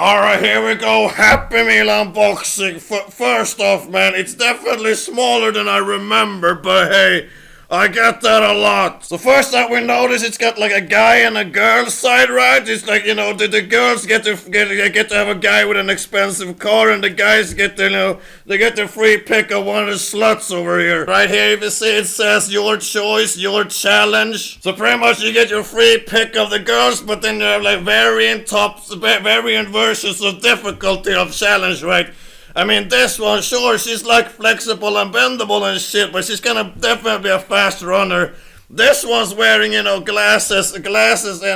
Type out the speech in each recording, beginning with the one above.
Alright, here we go. Happy Meal unboxing. First off, man, it's definitely smaller than I remember, but hey, I get that a lot. So first that we notice, it's got like a guy and a girl side, right? It's like, you know, the girls get to have a guy with an expensive car, and the guys get to, you know, they get the free pick of one of the sluts over here. Right here, if you see, it says your choice, your challenge. So pretty much you get your free pick of the girls, but then you have like variant versions of difficulty of challenge, right? I mean, this one, sure, she's like flexible and bendable and shit, but she's gonna definitely be a fast runner. This one's wearing, you know, glasses and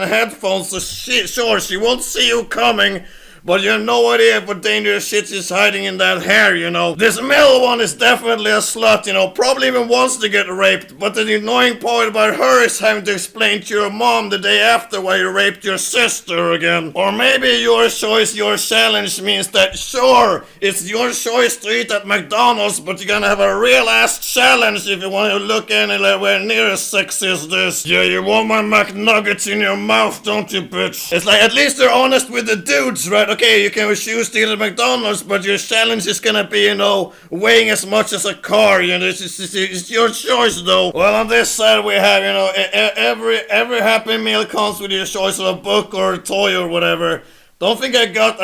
headphones, so she won't see you coming, but you have no idea what dangerous shit she's hiding in that hair, you know. This middle one is definitely a slut, you know, probably even wants to get raped, but the annoying part about her is having to explain to your mom the day after why you raped your sister again. Or maybe your choice, your challenge means that, sure, it's your choice to eat at McDonald's, but you're gonna have a real ass challenge if you want to look anywhere near as sexy as this. Yeah, you want my McNuggets in your mouth, don't you, bitch? It's like, at least they're honest with the dudes, right? Okay, you can choose to eat at McDonald's, but your challenge is gonna be, you know, weighing as much as a car, you know, it's your choice though. Well, on this side we have, you know, every Happy Meal comes with your choice of a book or a toy or whatever. I don't think I got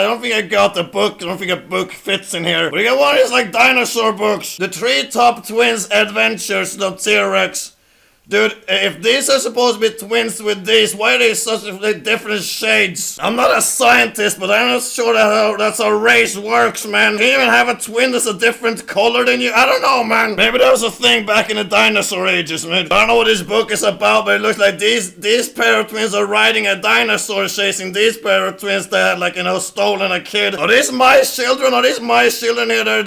the book. I don't think a book fits in here. But you got one of these like dinosaur books. The Treetop Twins Adventures of T-Rex. Dude, if these are supposed to be twins with these, why are they such different shades? I'm not a scientist, but I'm not sure that's how race works, man. Do you even have a twin that's a different color than you? I don't know, man. Maybe that was a thing back in the dinosaur ages, man. I don't know what this book is about, but it looks like these pair of twins are riding a dinosaur chasing these pair of twins that had, like, you know, stolen a kid. Are these my children? Are these my children here? They're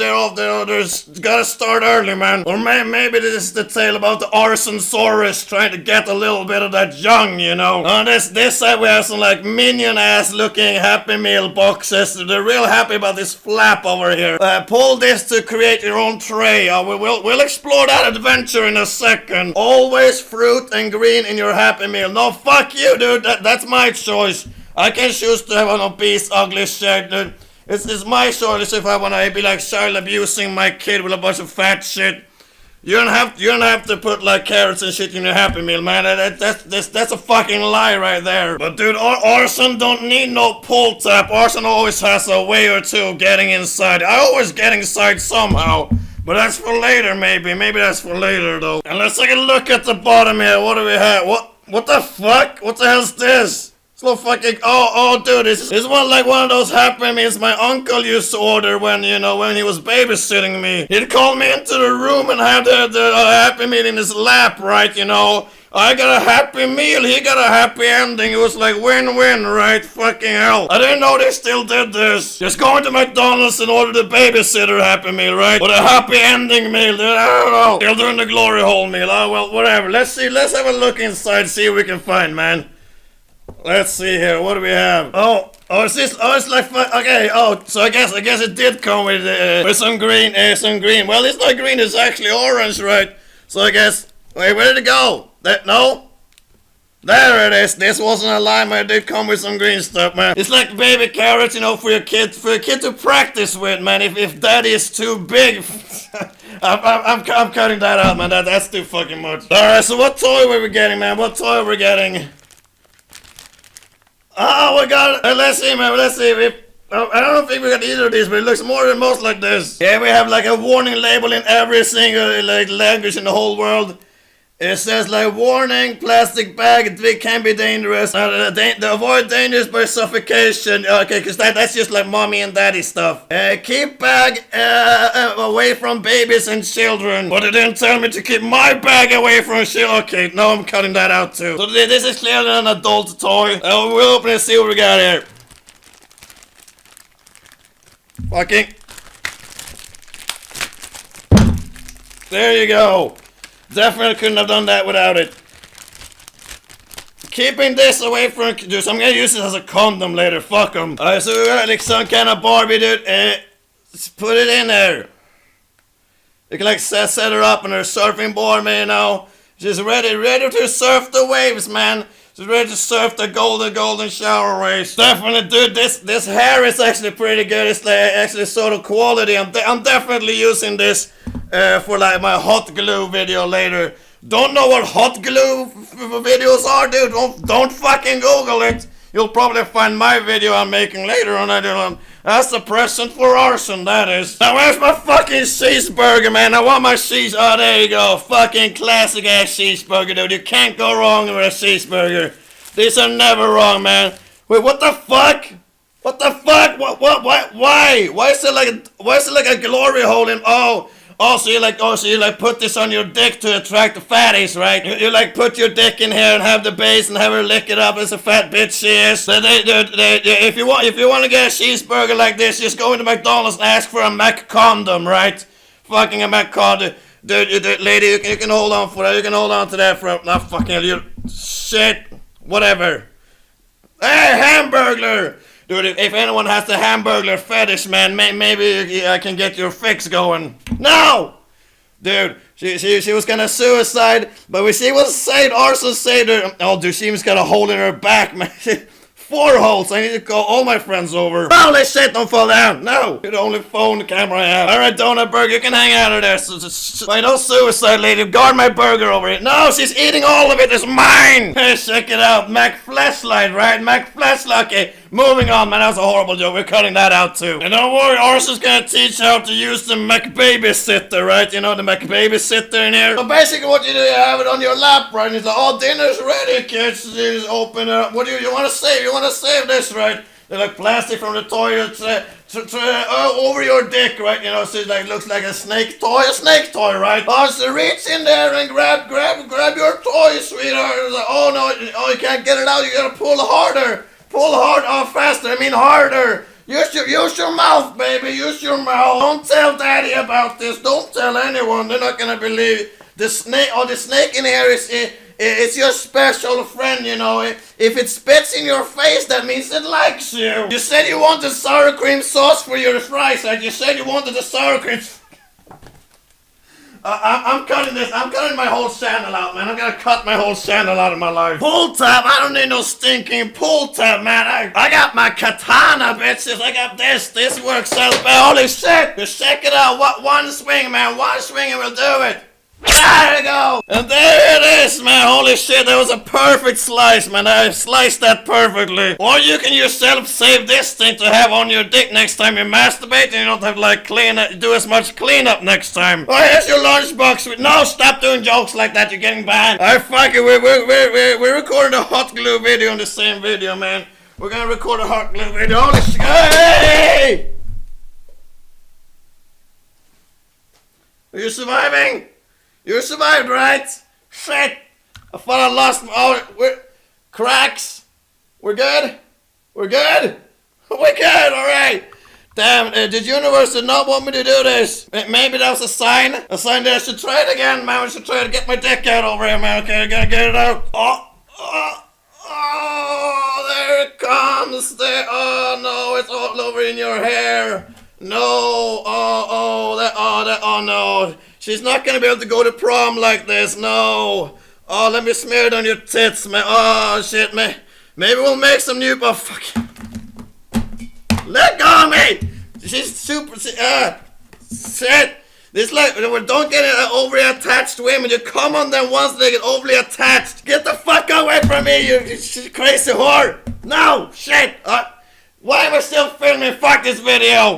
gotta start early, man. Or maybe this is the tale about the Arson trying to get a little bit of that young, you know. On this side we have some like minion ass looking Happy Meal boxes. They're real happy about this flap over here. Pull this to create your own tray. We'll explore that adventure in a second. Always fruit and green in your Happy Meal. No, fuck you, dude. That's my choice. I can choose to have an obese, ugly shit, dude. It's my choice if I wanna be like child abusing my kid with a bunch of fat shit. You don't have to put like carrots and shit in your Happy Meal, man. That's a fucking lie right there. But dude, Arson don't need no pull tab. Arson always has a way or two getting inside. I always get inside somehow. But that's for later, maybe. Maybe that's for later though. And let's take a look at the bottom here. What do we have? What the fuck? What the hell's this? It's no fucking, oh, dude, this one like one of those Happy Meals my uncle used to order when, you know, when he was babysitting me. He'd call me into the room and have the Happy Meal in his lap, right, you know. I got a Happy Meal, he got a happy ending. It was like win-win, right? Fucking hell. I didn't know they still did this. Just going to McDonald's and order the babysitter Happy Meal, right? Or a happy ending meal, dude, I don't know. Still doing the glory hole meal, oh, well, whatever. Let's have a look inside, see what we can find, man. Let's see here, what do we have? It's like, okay, so I guess it did come with some green, Well, it's not green, it's actually orange, right? So I guess, wait, where did it go? No? There it is, this wasn't a lie, man, it did come with some green stuff, man. It's like baby carrots, you know, for a kid to practice with, man, if daddy is too big. I'm cutting that out, man, that's too fucking much. Alright, so what toy were we getting, man? What toy were we getting? Oh, we got it. Let's see, man. Let's see. I don't think we got either of these, but it looks more than most like this. Yeah, we have like a warning label in every single like language in the whole world. It says like, warning, plastic bag, it can be dangerous. Avoid dangers by suffocation. Okay, because that's just like mommy and daddy stuff. Keep bag away from babies and children. But it didn't tell me to keep my bag away from children. Okay, no, I'm cutting that out too. So this is clearly an adult toy. We'll open it and see what we got here. Fucking. There you go. Definitely couldn't have done that without it. Keeping this away from, dude, so I'm gonna use this as a condom later, fuck them. Alright, so we got like some kind of Barbie, dude, let's put it in there. You can like set her up on her surfing board, man, you know. She's ready to surf the waves, man. She's ready to surf the golden shower waves. Definitely, dude, this hair is actually pretty good. It's like actually sort of quality. I'm definitely using this for like my hot glue video later. Don't know what hot glue videos are, dude? Don't fucking Google it. You'll probably find my video I'm making later on. That's a present for Arson, that is. Now where's my fucking cheeseburger, man? I want my cheese. Oh, there you go. Fucking classic ass cheeseburger, dude. You can't go wrong with a cheeseburger. These are never wrong, man. Wait, what the fuck? What the fuck? Why? Why is it like a glory hole in? So you like put this on your dick to attract the fatties, right? You like put your dick in here and have the base and have her lick it up as a fat bitch she is. If you want to get a cheeseburger like this, just go into McDonald's and ask for a Mac condom, right? Fucking a Mac condom. Dude, lady, you can hold on for that. You can hold on to that for not fucking you. Shit, whatever. Hey, Hamburglar. Dude, if anyone has the Hamburglar fetish, man, maybe I can get your fix going. No! Dude, she was gonna suicide, but we see what Arson saved her. Oh, dude, she was got a hole in her back, man. 4 holes. I need to call all my friends over. Holy shit, don't fall down. No. You're the only phone camera I have. Alright, Donut Burger, you can hang out of there. Wait, no suicide, lady. Guard my burger over here. No, she's eating all of it. It's mine. Hey, check it out. Mac Flashlight, right? Mac Flashlight. Okay, moving on, man. That was a horrible joke. We're cutting that out, too. And don't worry, Arson's gonna teach how to use the Mac Babysitter, right? You know, the Mac Babysitter in here. So basically what you do, you have it on your lap, right? And it's like, oh, dinner's ready, kids. You just open it up. What do you want to save? You want to save this, right? They're like plastic from the toilet over your dick, right? You know, so it like looks like a snake toy, right? Oh, so reach in there and grab your toy, sweetheart. It's like, oh no, you can't get it out. You gotta pull harder, faster. I mean harder. Use your mouth, baby. Use your mouth. Don't tell daddy about this. Don't tell anyone. They're not gonna believe the snake. Oh, the snake in here it's your special friend, you know. If it spits in your face, that means it likes you. You said you wanted sour cream sauce for your fries, right? You said you wanted the sour cream. I'm cutting this. I'm cutting my whole channel out, man. I'm gonna cut my whole channel out of my life. Pull tab. I don't need no stinking pull tab, man. I got my katana, bitches. I got this. This works out. Holy shit! Just check it out. One swing, man. One swing and we'll do it. There you go! And there it is, man! Holy shit, that was a perfect slice, man! I sliced that perfectly. Or you can yourself save this thing to have on your dick next time you masturbate and you don't have to like do as much cleanup next time. Oh, here's your lunchbox. No, stop doing jokes like that, you're getting banned. Alright, fuck it, we're recording a hot glue video on the same video, man. We're gonna record a hot glue video. Holy shit! Hey! Are you surviving? You survived, right? Shit! I thought I lost my... Oh, we're... Cracks! We're good? We're good? We're good, alright! Damn, did universe not want me to do this? Maybe that was a sign? A sign that I should try it again, man. I should try to get my dick out over here, man. Okay, I gotta get it out. Oh, there it comes. There. Oh, no, it's all over in your hair. No, oh no. She's not gonna be able to go to prom like this, no. Oh, let me smear it on your tits, man. Oh, shit, man. Maybe we'll make some new... Oh, fuck. Let go of me! She's super... Shit. This like... Don't get overly attached women. You come on them once they get overly attached. Get the fuck away from me, you crazy whore. No, shit. Why am I still filming? Fuck this video.